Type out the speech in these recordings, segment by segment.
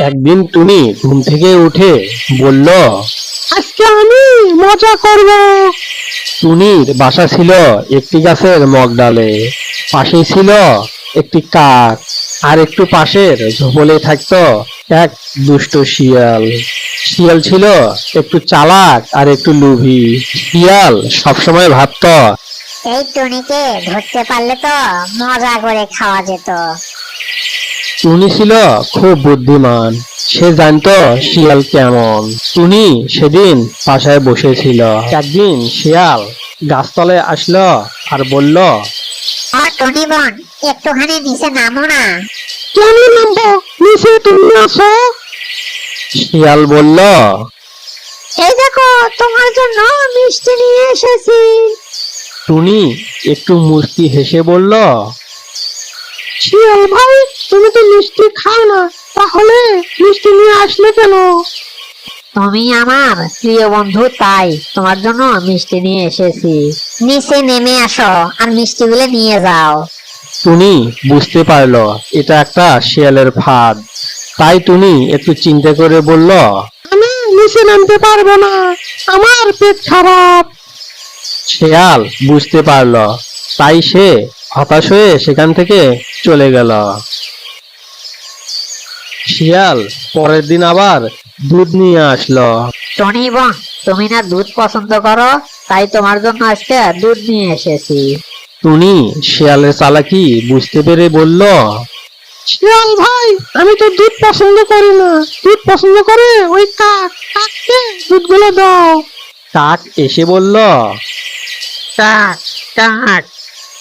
একদিন টুনি ঘুম থেকে উঠে বলল, আজকে আমি মজা করব। টুনির বাসা ছিল একটি গাছের মগডালে। পাশেই ছিল একটি কাক, আর একটু পাশের ঝোপলে থাকতো এক দুষ্ট শিয়াল। শিয়াল ছিল একটু চালাক আর একটু লোভী। শিয়াল সবসময় ভাবতো, এই টুনিকে ধরতে পারলে তো মজা করে খাওয়া যেত। টুনি ছিল খুব বুদ্ধিমান। সে জানতো শিয়াল কেমন। টুনি সেদিন বাসায় বসেছিল। একদিন শিয়াল গাছতলায় আসলো আর বলল, টুনি বোন, একটুখানি নিচে নামো না। কেন নামবো? নিচে তুমি আসো। শিয়াল বলল, এই দেখো, তোমার জন্য মিষ্টি নিয়ে এসেছি। টুনি একটু মুচকি হেসে বলল, শিয়াল ভাই, তুমি তো মিষ্টি খাও না, তাহলে মিষ্টি নিয়ে আসলে কেন? তুমি আমার প্রিয় বন্ধু, তাই তোমার জন্য মিষ্টি নিয়ে এসেছি। নিচে নেমে আসো আর মিষ্টিগুলো নিয়ে যাও। টুনি বুঝতে পারলো এটা একটা শিয়ালের ফাঁদ। তাই টুনি একটু চিন্তা করে বলল, আমি নিচে নামতে পারবো না, আমার পেট খারাপ। শিয়াল বুঝতে পারলো, তাই সে হতাশ হয়ে সেখান থেকে চলে গেল। শিয়াল পরের দিন আবার দুধ নিয়ে আসলো। টনি বোন, তুমি না দুধ পছন্দ করো, তাই তোমার জন্য আজকে দুধ নিয়ে এসেছি। টুনি শিয়ালের চালাকি বুঝতে পেরে বলল, শিয়াল ভাই, আমি তো দুধ পছন্দ করি না, দুধ পছন্দ করে ওই কাক, কাককে দুধগুলো দাও। কাক এসে বলল, কাক কাক,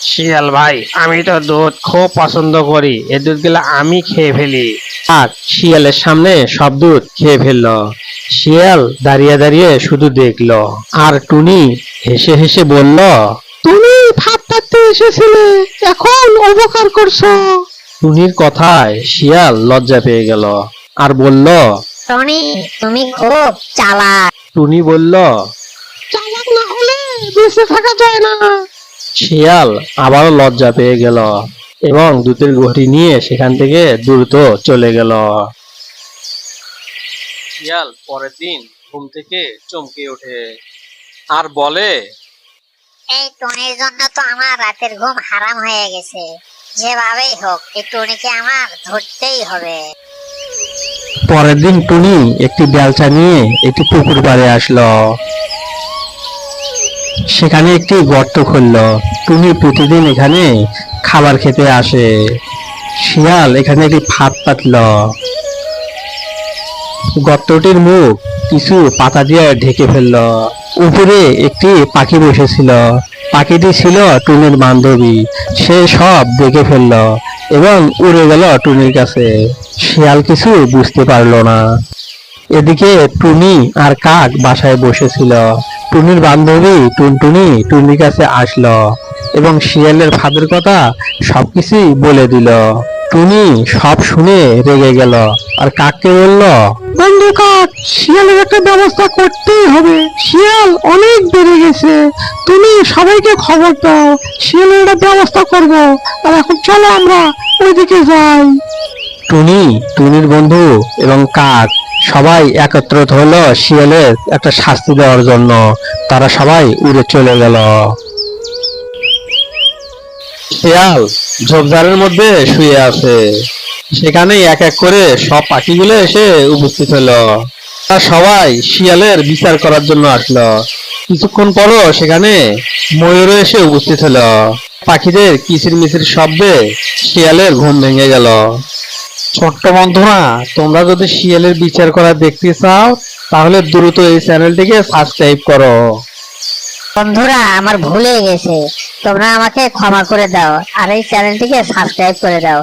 শিয়াল ভাই, আমি তো দুধ খুব পছন্দ করি, এই দুধগুলো আমি খেয়ে ফেলি। কাক শিয়ালের সামনে সব দুধ খেয়ে ফেললো। শিয়াল দাঁড়িয়ে দাঁড়িয়ে শুধু দেখলো। আর টুনি হেসে হেসে বলল, তুমি ফাঁদ পাততে এসেছিলে, এখন উপকার করছো। টুনির কথায় শিয়াল লজ্জা পেয়ে গেল আর বলল, টনি, তুমি খুব চালাক। টুনি বলল, চালাক না হলে বেঁচে থাকা যায় না। শিয়াল আবারও লজ্জা পেয়ে গেল এবং দুধের ঘটি নিয়ে সেখান থেকে দ্রুত চলে গেল। শিয়াল পরের দিন ঘুম থেকে চমকে ওঠে আর বলে, এই টনির জন্য তো আমার রাতের ঘুম হারাম হয়ে গেছে। যেভাবেই হোক এই টনিকে আমার ধরতেই হবে। পরের দিন টুনি একটি বেলচা নিয়ে একটি পুকুর পাড়ে আসলো। সেখানে একটি গর্ত খুললো। টুনি প্রতিদিন এখানে খাবার খেতে আসে। শিয়াল এখানে একটি ফাঁদ পাতলো। গর্তটির মুখ কিছু পাতা দিয়ে ঢেকে ফেললো। উপরে একটি পাখি বসেছিল। পাখিটি ছিল টুনির বান্ধবী। সে সব দেখে ফেললো এবং উড়ে গেল টুনির কাছে। শিয়াল কিছু বুঝতে পারলো না। এদিকে টুনি আর কাক বাসায় বসেছিল। টুনির বান্ধবী টুনটুনি টুনির কাছে আসলো এবং শিয়ালের ফাঁদের কথা সবকিছুই বলে দিল। টুনি সব শুনে রেগে গেল আর কাককে বলল, বন্ধু কাক, শিয়ালের একটা ব্যবস্থা করতেই হবে, শিয়াল অনেক বেড়ে গেছে, তুমি সবাইকে খবর দাও, শিয়ালের একটা ব্যবস্থা করব। আর এখন চলো আমরা ওইদিকে যাই। টুনি, টুনির বন্ধু এবং কাক সবাই একত্রিত হলো শিয়ালের একটা শাস্তি দেওয়ার জন্য। তারা সবাই উড়ে চলে গেল। শিয়াল ঝোপঝাড়ের মধ্যে শুয়ে আছে। সেখানে এক এক করে সব পাখিগুলো এসে উপস্থিত হলো। তারা সবাই শিয়ালের বিচার করার জন্য আসলো। কিছুক্ষণ পরও সেখানে ময়ূরও এসে উপস্থিত হলো। পাখিদের কিচির মিচির শব্দে শিয়ালের ঘুম ভেঙে গেল। ছোট্ট বন্ধুরা, তোমরা যদি শিয়ালের বিচার করা দেখতে চাও তাহলে দ্রুত এই চ্যানেলটিকে সাবস্ক্রাইব করো। বন্ধুরা, আমার ভুলে গেছে, তোমরা আমাকে ক্ষমা করে দাও আর এই চ্যানেলটিকে সাবস্ক্রাইব করে দাও।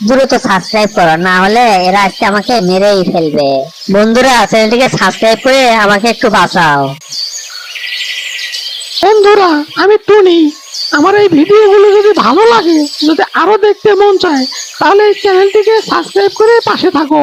দ্রুত সাবস্ক্রাইব করো, না হলে এরা আজকে আমাকে মেরেই ফেলবে। বন্ধুরা, চ্যানেলটিকে সাবস্ক্রাইব করে আমাকে একটু বাঁচাও। বন্ধুরা, আমি টুনি। আমার এই ভিডিওগুলো যদি ভালো লাগে, যদি আরো দেখতে মন চায়, তাহলে এই চ্যানেলটিকে সাবস্ক্রাইব করে পাশে থাকো।